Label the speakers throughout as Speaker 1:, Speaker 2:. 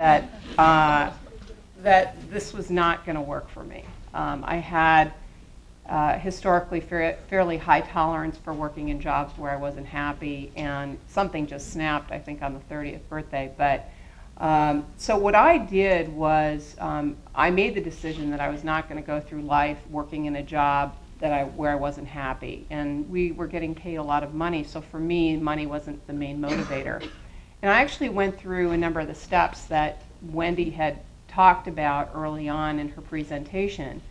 Speaker 1: that that this was not going to work for me. I had historically fairly high tolerance for working in jobs where I wasn't happy, and something just snapped, I think, on the 30th birthday. But so what I did was I made the decision that I was not going to go through life working in a job where I wasn't happy. And we were getting paid a lot of money, so for me, money wasn't the main motivator. And I actually went through a number of the steps that Wendy had talked about early on in her presentation,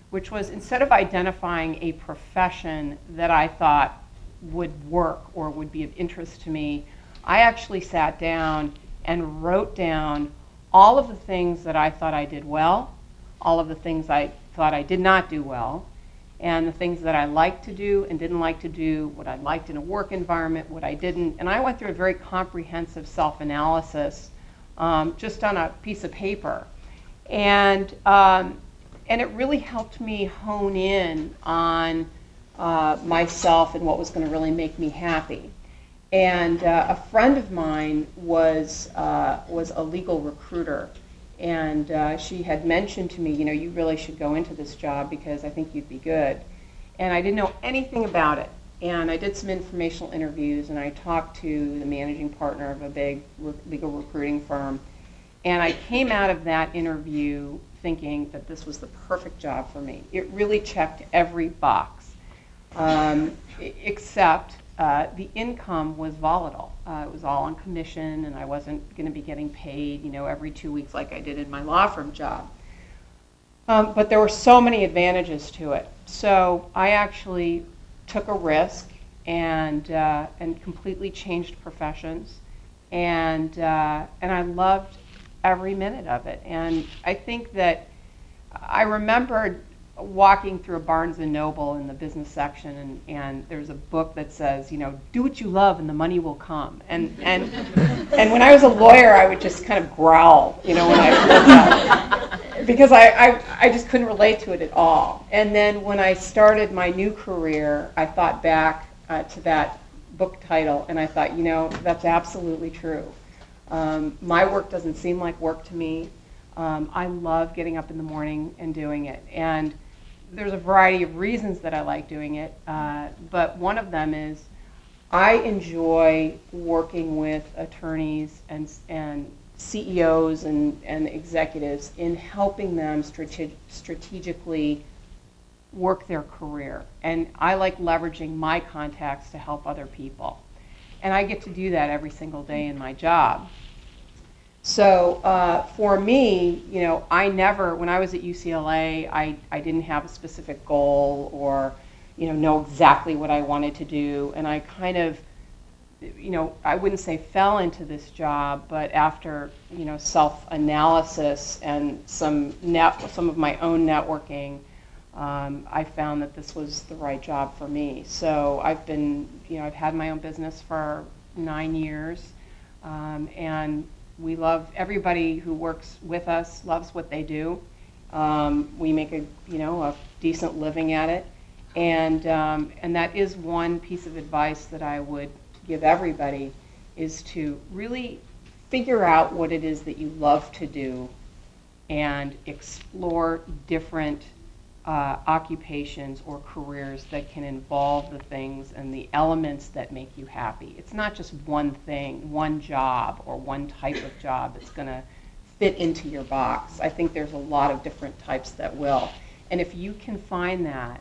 Speaker 1: which was, instead of identifying a profession that I thought would work or would be of interest to me, I actually sat down and wrote down all of the things that I thought I did well, all of the things I thought I did not do well, and the things that I liked to do and didn't like to do, what I liked in a work environment, what I didn't. And I went through a very comprehensive self-analysis just on a piece of paper. And it really helped me hone in on myself and what was going to really make me happy. And a friend of mine was a legal recruiter. And she had mentioned to me, you really should go into this job because I think you'd be good. And I didn't know anything about it. And I did some informational interviews, and I talked to the managing partner of a big legal recruiting firm. And I came out of that interview thinking that this was the perfect job for me. It really checked every box, except the income was volatile. It was all on commission, and I wasn't going to be getting paid, every 2 weeks like I did in my law firm job. But there were so many advantages to it. So I actually took a risk and completely changed professions, and I loved every minute of it. And I think that I remembered walking through a Barnes & Noble in the business section, and there's a book that says, do what you love and the money will come. And when I was a lawyer, I would just kind of growl, when I read that, because I just couldn't relate to it at all. And then when I started my new career, I thought back to that book title, and I thought, that's absolutely true. My work doesn't seem like work to me. I love getting up in the morning and doing it. And there's a variety of reasons that I like doing it, but one of them is I enjoy working with attorneys and CEOs and executives in helping them strategically work their career. And I like leveraging my contacts to help other people. And I get to do that every single day in my job. So for me, I never, when I was at UCLA, I didn't have a specific goal or, know exactly what I wanted to do. And I kind of, I wouldn't say fell into this job, but after, self-analysis and some of my own networking, I found that this was the right job for me. So I've been, I've had my own business for 9 years, and we love everybody who works with us, loves what they do. We make a decent living at it, and that is one piece of advice that I would give everybody, is to really figure out what it is that you love to do and explore different occupations or careers that can involve the things and the elements that make you happy. It's not just one thing, one job, or one type of job that's going to fit into your box. I think there's a lot of different types that will. And if you can find that,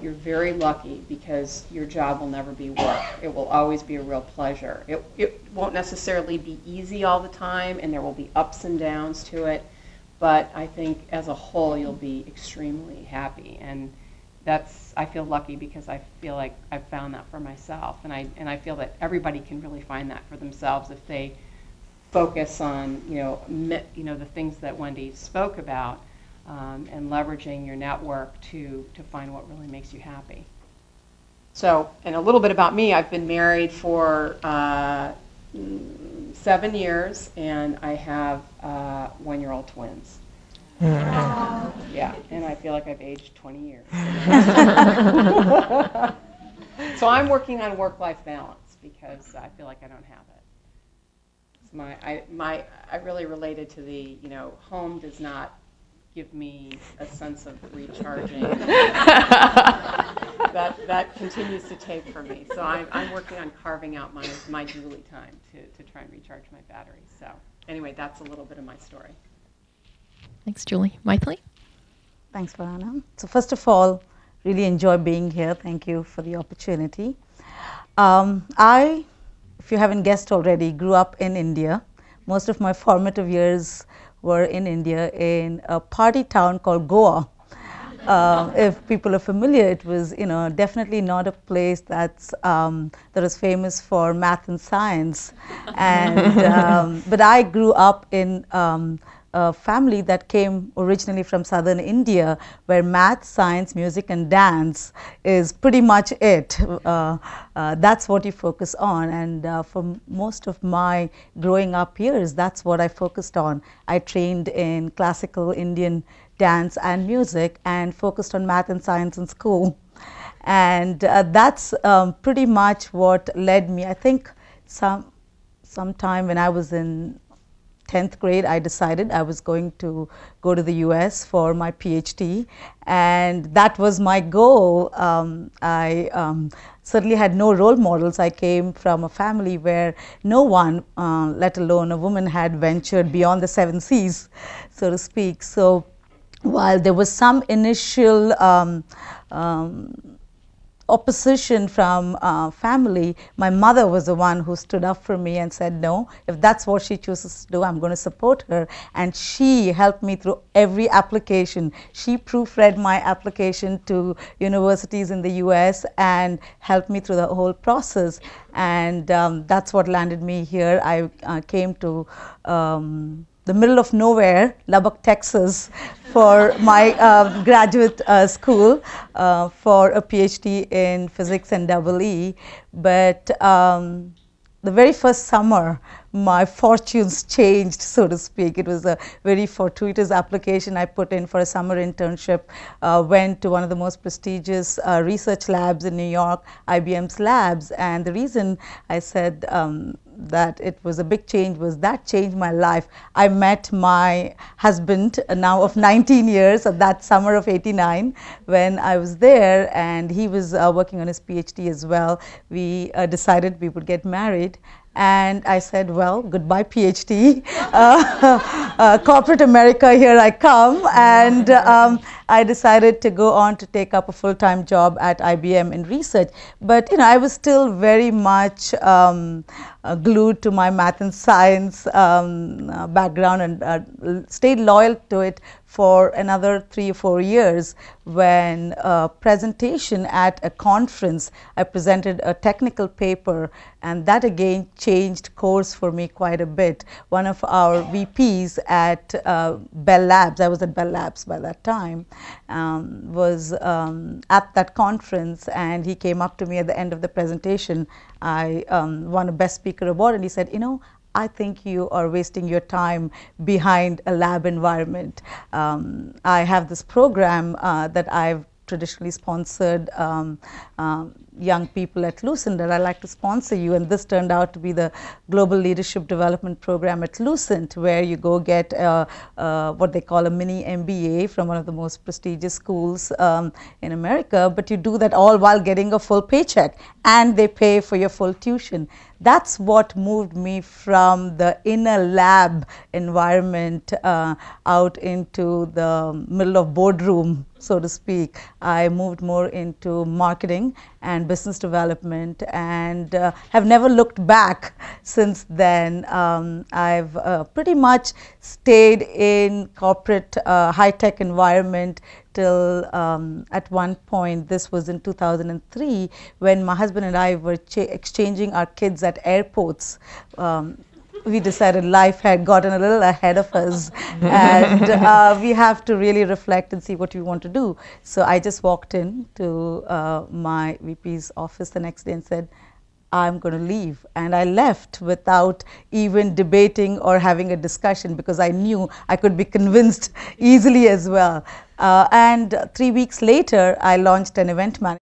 Speaker 1: you're very lucky, because your job will never be work. It will always be a real pleasure. It won't necessarily be easy all the time, and there will be ups and downs to it. But I think as a whole, you'll be extremely happy, and I feel lucky, because I feel like I've found that for myself, and I feel that everybody can really find that for themselves if they focus on the things that Wendy spoke about, and leveraging your network to find what really makes you happy. So, and a little bit about me: I've been married for 7 years, and I have 1-year-old twins. Yeah, and I feel like I've aged 20 years. So I'm working on work-life balance, because I feel like I don't have it. I really related to the, home does not give me a sense of recharging. that continues to take for me. So I'm working on carving out my Julie time to try and recharge my batteries. So anyway, that's a little bit of my story.
Speaker 2: Thanks, Julie. Maithili?
Speaker 3: Thanks, Varana. So first of all, really enjoy being here. Thank you for the opportunity. I, if you haven't guessed already, grew up in India. Most of my formative years were in India in a party town called Goa. If people are familiar, it was definitely not a place that is famous for math and science. And but I grew up in a family that came originally from southern India, where math, science, music, and dance is pretty much it. That's what you focus on. And for most of my growing up years, that's what I focused on. I trained in classical Indian dance and music and focused on math and science in school. And that's pretty much what led me. I think sometime when I was in 10th grade, I decided I was going to go to the US for my PhD, and that was my goal. I certainly had no role models. I came from a family where no one, let alone a woman, had ventured beyond the 7 seas, so to speak. So while there was some initial opposition from family, my mother was the one who stood up for me and said, no, if that's what she chooses to do, I'm going to support her. And she helped me through every application. She proofread my application to universities in the US and helped me through the whole process. And that's what landed me here. I came to the middle of nowhere, Lubbock, Texas, for my graduate school for a PhD in physics and EE. But the very first summer, my fortunes changed, so to speak. It was a very fortuitous application I put in for a summer internship. Went to one of the most prestigious research labs in New York, IBM's labs. And the reason I said that it was a big change was that changed my life. I met my husband, now of 19 years, of that summer of '89 when I was there, and he was working on his PhD as well. We decided we would get married. And I said, well, goodbye PhD, corporate America, here I come. And I decided to go on to take up a full-time job at IBM in research. But I was still very much glued to my math and science background, and stayed loyal to it for another 3 or 4 years. When a presentation at a conference, I presented a technical paper, and that again changed course for me quite a bit. One of our VPs at Bell Labs, I was at Bell Labs by that time, was at that conference, and he came up to me at the end of the presentation. I won a Best Speaker award, and he said, I think you are wasting your time behind a lab environment. I have this program that I've traditionally sponsored young people at Lucent, that I like to sponsor you. And this turned out to be the Global Leadership Development Program at Lucent, where you go get what they call a mini MBA from one of the most prestigious schools in America. But you do that all while getting a full paycheck, and they pay for your full tuition. That's what moved me from the inner lab environment out into the middle of boardroom, so to speak. I moved more into marketing and business development, and have never looked back since then. I've pretty much stayed in corporate high-tech environment till at one point, this was in 2003, when my husband and I were exchanging our kids at airports. We decided life had gotten a little ahead of us, and we have to really reflect and see what we want to do. So I just walked in to my VP's office the next day and said, I'm going to leave. And I left without even debating or having a discussion, because I knew I could be convinced easily as well. And 3 weeks later, I launched an event management